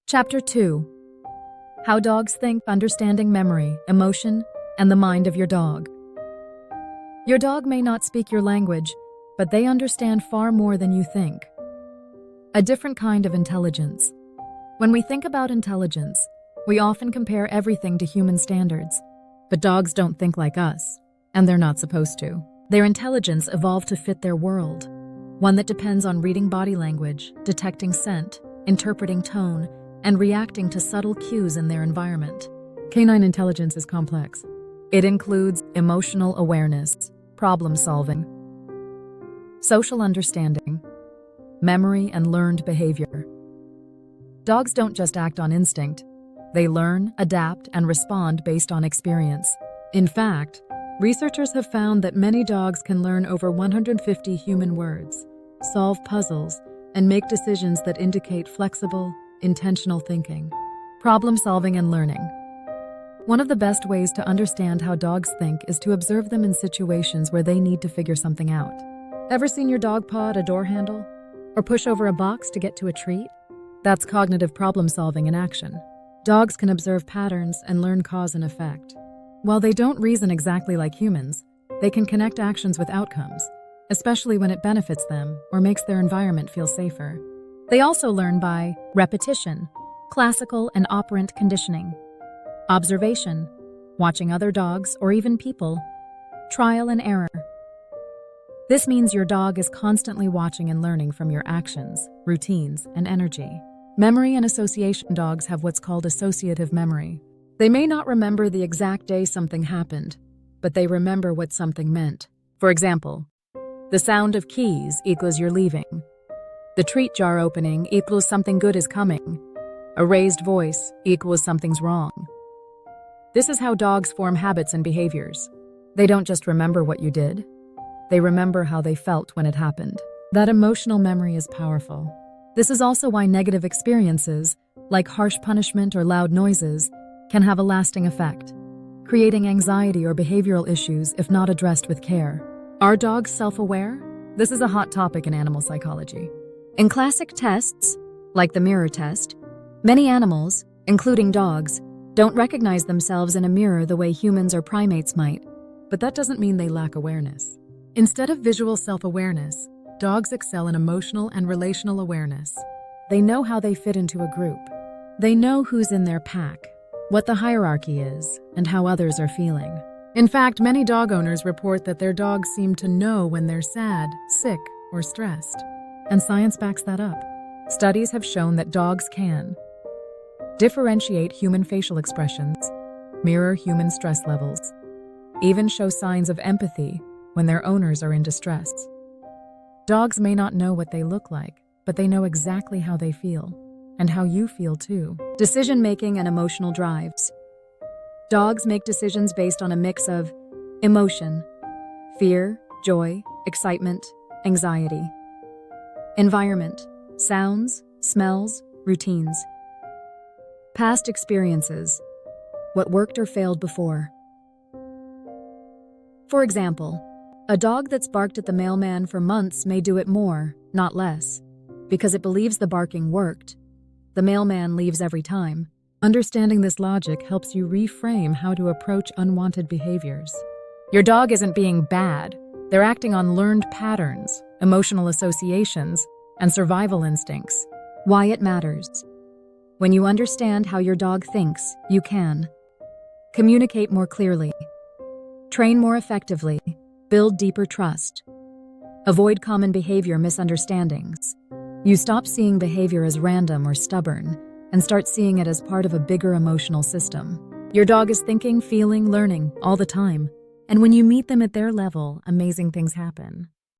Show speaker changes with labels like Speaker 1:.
Speaker 1: Chapter 2. How Dogs Think, Understanding Memory, Emotion, and the Mind of Your Dog. Your dog may not speak your language, but they understand far more than you think. A different kind of intelligence. When we think about intelligence, we often compare everything to human standards. But dogs don't think like us, and they're not supposed to. Their intelligence evolved to fit their world, one that depends on reading body language, detecting scent, interpreting tone, and reacting to subtle cues in their environment. Canine intelligence is complex. It includes emotional awareness, problem-solving, social understanding, memory, and learned behavior. Dogs don't just act on instinct. They learn, adapt, and respond based on experience. In fact, researchers have found that many dogs can learn over 150 human words, solve puzzles, and make decisions that indicate flexible, intentional thinking, problem-solving, and learning. One of the best ways to understand how dogs think is to observe them in situations where they need to figure something out. Ever seen your dog paw at a door handle? Or push over a box to get to a treat? That's cognitive problem-solving in action. Dogs can observe patterns and learn cause and effect. While they don't reason exactly like humans, they can connect actions with outcomes, especially when it benefits them or makes their environment feel safer. They also learn by repetition, classical and operant conditioning, observation, watching other dogs or even people, trial and error. This means your dog is constantly watching and learning from your actions, routines, and energy. Memory and association. Dogs have what's called associative memory. They may not remember the exact day something happened, but they remember what something meant. For example, the sound of keys equals you're leaving. The treat jar opening equals something good is coming. A raised voice equals something's wrong. This is how dogs form habits and behaviors. They don't just remember what you did. They remember how they felt when it happened. That emotional memory is powerful. This is also why negative experiences, like harsh punishment or loud noises, can have a lasting effect, creating anxiety or behavioral issues if not addressed with care. Are dogs self-aware? This is a hot topic in animal psychology. In classic tests, like the mirror test, many animals, including dogs, don't recognize themselves in a mirror the way humans or primates might. But that doesn't mean they lack awareness. Instead of visual self-awareness, dogs excel in emotional and relational awareness. They know how they fit into a group. They know who's in their pack, what the hierarchy is, and how others are feeling. In fact, many dog owners report that their dogs seem to know when they're sad, sick, or stressed. And science backs that up. Studies have shown that dogs can differentiate human facial expressions, mirror human stress levels, even show signs of empathy when their owners are in distress. Dogs may not know what they look like, but they know exactly how they feel, and how you feel too. Decision-making and emotional drives. Dogs make decisions based on a mix of emotion, fear, joy, excitement, anxiety, environment, sounds, smells, routines, past experiences, what worked or failed before. For example, a dog that's barked at the mailman for months may do it more, not less, because it believes the barking worked. The mailman leaves every time. Understanding this logic helps you reframe how to approach unwanted behaviors. Your dog isn't being bad. They're acting on learned patterns, emotional associations, and survival instincts. Why it matters. When you understand how your dog thinks, you can communicate more clearly, train more effectively, build deeper trust, avoid common behavior misunderstandings. You stop seeing behavior as random or stubborn and start seeing it as part of a bigger emotional system. Your dog is thinking, feeling, learning all the time. And when you meet them at their level, amazing things happen.